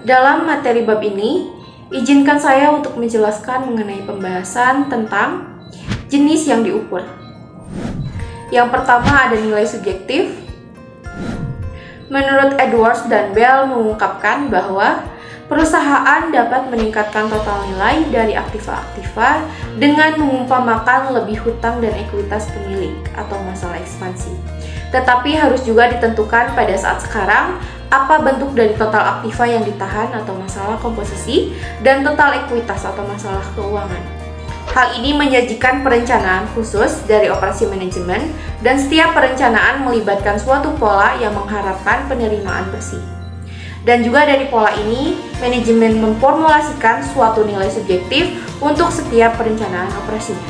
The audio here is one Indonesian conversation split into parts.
Dalam materi bab ini, izinkan saya untuk menjelaskan mengenai pembahasan tentang jenis yang diukur. Yang pertama ada nilai subjektif. Menurut Edwards dan Bell mengungkapkan bahwa perusahaan dapat meningkatkan total nilai dari aktiva-aktiva dengan mengumpamakan lebih hutang dan ekuitas pemilik atau masalah ekspansi. Tetapi harus juga ditentukan pada saat sekarang apa bentuk dari total aktiva yang ditahan atau masalah komposisi dan total ekuitas atau masalah keuangan. Hal ini menyajikan perencanaan khusus dari operasi manajemen dan setiap perencanaan melibatkan suatu pola yang mengharapkan penerimaan bersih. Dan juga dari pola ini, manajemen memformulasikan suatu nilai subjektif untuk setiap perencanaan operasinya.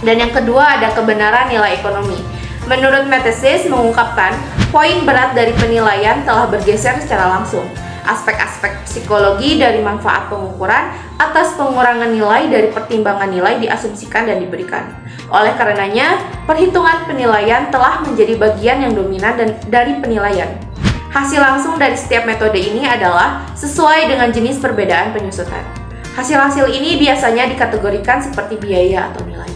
Dan yang kedua ada kebenaran nilai ekonomi. Menurut Mathesis mengungkapkan, poin berat dari penilaian telah bergeser secara langsung. Aspek-aspek psikologi dari manfaat pengukuran atas pengurangan nilai dari pertimbangan nilai diasumsikan dan diberikan. Oleh karenanya, perhitungan penilaian telah menjadi bagian yang dominan dari penilaian. Hasil langsung dari setiap metode ini adalah sesuai dengan jenis perbedaan penyusutan. Hasil-hasil ini biasanya dikategorikan seperti biaya atau nilai.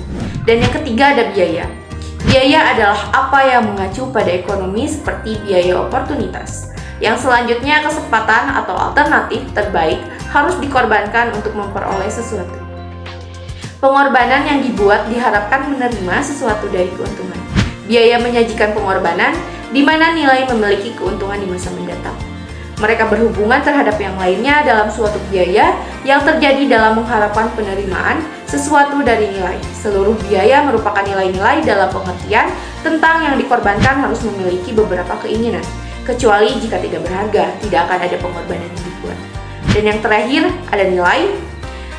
Dan yang ketiga ada biaya. Biaya adalah apa yang mengacu pada ekonomi seperti biaya oportunitas. Yang selanjutnya kesempatan atau alternatif terbaik harus dikorbankan untuk memperoleh sesuatu. Pengorbanan yang dibuat diharapkan menerima sesuatu dari keuntungan. Biaya menyajikan pengorbanan di mana nilai memiliki keuntungan di masa mendatang. Mereka berhubungan terhadap yang lainnya dalam suatu biaya yang terjadi dalam mengharapkan penerimaan sesuatu dari nilai. Seluruh biaya merupakan nilai-nilai dalam pengertian tentang yang dikorbankan harus memiliki beberapa keinginan. Kecuali jika tidak berharga, tidak akan ada pengorbanan yang dibuat. Dan yang terakhir ada nilai.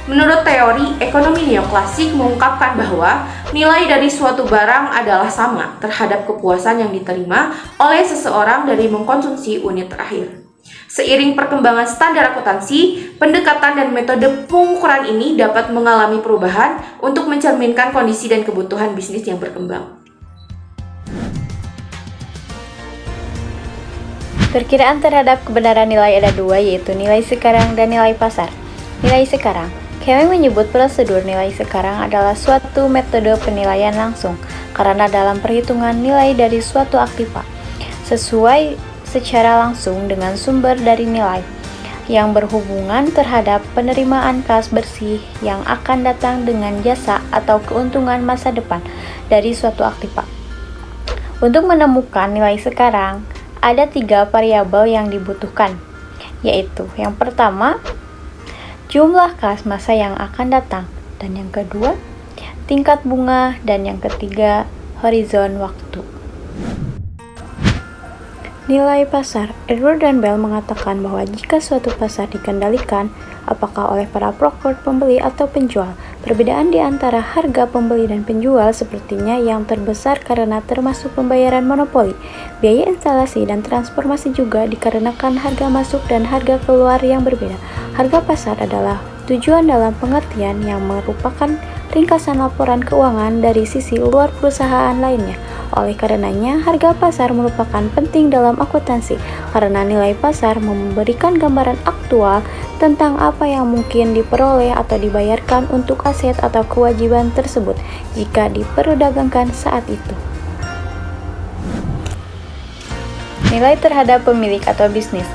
Menurut teori ekonomi neoklasik mengungkapkan bahwa nilai dari suatu barang adalah sama terhadap kepuasan yang diterima oleh seseorang dari mengkonsumsi unit terakhir. Seiring perkembangan standar akuntansi, pendekatan dan metode pengukuran ini dapat mengalami perubahan untuk mencerminkan kondisi dan kebutuhan bisnis yang berkembang. Perkiraan terhadap kebenaran nilai ada dua, yaitu nilai sekarang dan nilai pasar. Nilai sekarang. Kami menyebut prosedur nilai sekarang adalah suatu metode penilaian langsung karena dalam perhitungan nilai dari suatu aktiva sesuai secara langsung dengan sumber dari nilai yang berhubungan terhadap penerimaan kas bersih yang akan datang dengan jasa atau keuntungan masa depan dari suatu aktiva. Untuk menemukan nilai sekarang, ada 3 variabel yang dibutuhkan, yaitu yang pertama, jumlah kas masa yang akan datang, dan yang kedua, tingkat bunga, dan yang ketiga, horizon waktu. Nilai pasar. Edwards dan Bell mengatakan bahwa jika suatu pasar dikendalikan, apakah oleh para broker, pembeli, atau penjual, perbedaan di antara harga pembeli dan penjual sepertinya yang terbesar karena termasuk pembayaran monopoli. Biaya instalasi dan transformasi juga dikarenakan harga masuk dan harga keluar yang berbeda. Harga pasar adalah tujuan dalam pengertian yang merupakan ringkasan laporan keuangan dari sisi luar perusahaan lainnya. Oleh karenanya, harga pasar merupakan penting dalam akuntansi karena nilai pasar memberikan gambaran aktual tentang apa yang mungkin diperoleh atau dibayarkan untuk aset atau kewajiban tersebut jika diperdagangkan saat itu. Nilai terhadap pemilik atau bisnis.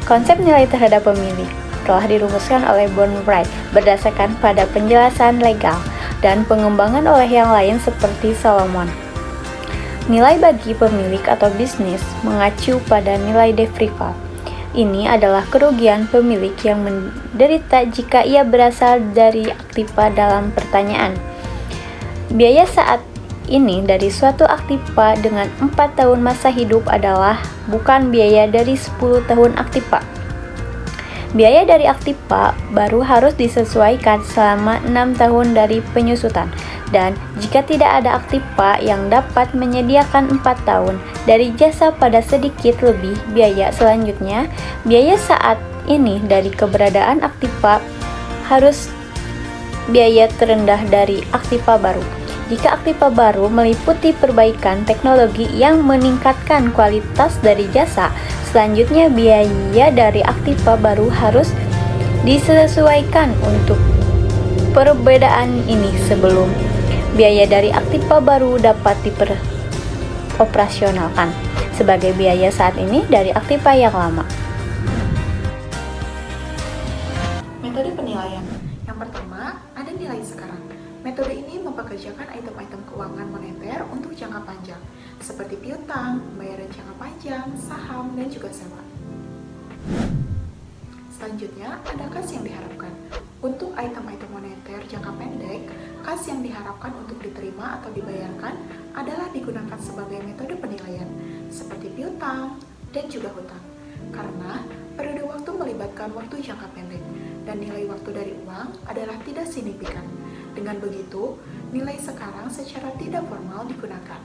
Konsep nilai terhadap pemilik telah dirumuskan oleh Bourne-Wright berdasarkan pada penjelasan legal dan pengembangan oleh yang lain seperti Solomon. Nilai bagi pemilik atau bisnis mengacu pada nilai Devrival. Ini adalah kerugian pemilik yang menderita jika ia berasal dari aktiva dalam pertanyaan. Biaya saat ini dari suatu aktiva dengan 4 tahun masa hidup adalah bukan biaya dari 10 tahun aktiva. Biaya dari aktiva baru harus disesuaikan selama 6 tahun dari penyusutan. Dan jika tidak ada aktiva yang dapat menyediakan 4 tahun dari jasa pada sedikit lebih biaya selanjutnya, biaya saat ini dari keberadaan aktiva harus biaya terendah dari aktiva baru. Jika aktiva baru meliputi perbaikan teknologi yang meningkatkan kualitas dari jasa, selanjutnya biaya dari aktiva baru harus disesuaikan untuk perbedaan ini sebelum biaya dari aktiva baru dapat dioperasionalkan sebagai biaya saat ini dari aktiva yang lama. Metode penilaian. Yang pertama, ada nilai sekarang. Metode ini mempekerjakan item-item keuangan moneter untuk jangka panjang, seperti piutang, pembayaran jangka panjang, saham, dan juga sewa. Selanjutnya, ada kas yang diharapkan. Untuk item-item moneter jangka pendek, kas yang diharapkan untuk diterima atau dibayarkan adalah digunakan sebagai metode penilaian, seperti piutang dan juga hutang. Karena periode waktu melibatkan waktu jangka pendek, dan nilai waktu dari uang adalah tidak signifikan. Dengan begitu, nilai sekarang secara tidak formal digunakan.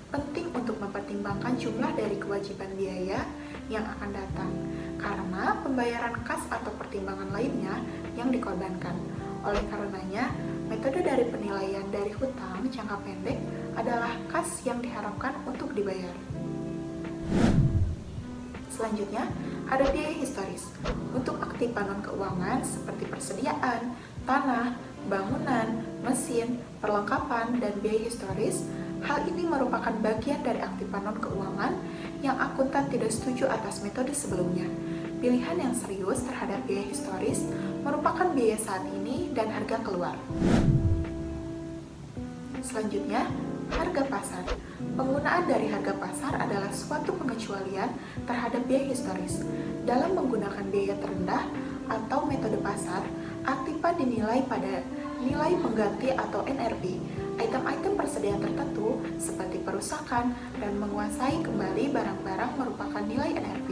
Penting untuk mempertimbangkan jumlah dari kewajiban biaya yang akan datang, karena pembayaran kas atau pertimbangan lainnya yang dikorbankan. Oleh karenanya, metode dari penilaian dari hutang jangka pendek adalah kas yang diharapkan untuk dibayar. Selanjutnya, ada biaya historis. Untuk aktiva non-keuangan seperti persediaan, tanah, bangunan, mesin, perlengkapan, dan biaya historis, hal ini merupakan bagian dari aktiva non-keuangan yang akuntan tidak setuju atas metode sebelumnya. Pilihan yang serius terhadap biaya historis merupakan biaya saat ini dan harga keluar. Selanjutnya, harga pasar. Penggunaan dari harga pasar adalah suatu pengecualian terhadap biaya historis. Dalam menggunakan biaya terendah atau metode pasar, aktiva dinilai pada nilai pengganti atau NRV, item-item persediaan tertentu seperti perusakan dan menguasai kembali barang-barang merupakan nilai NRV.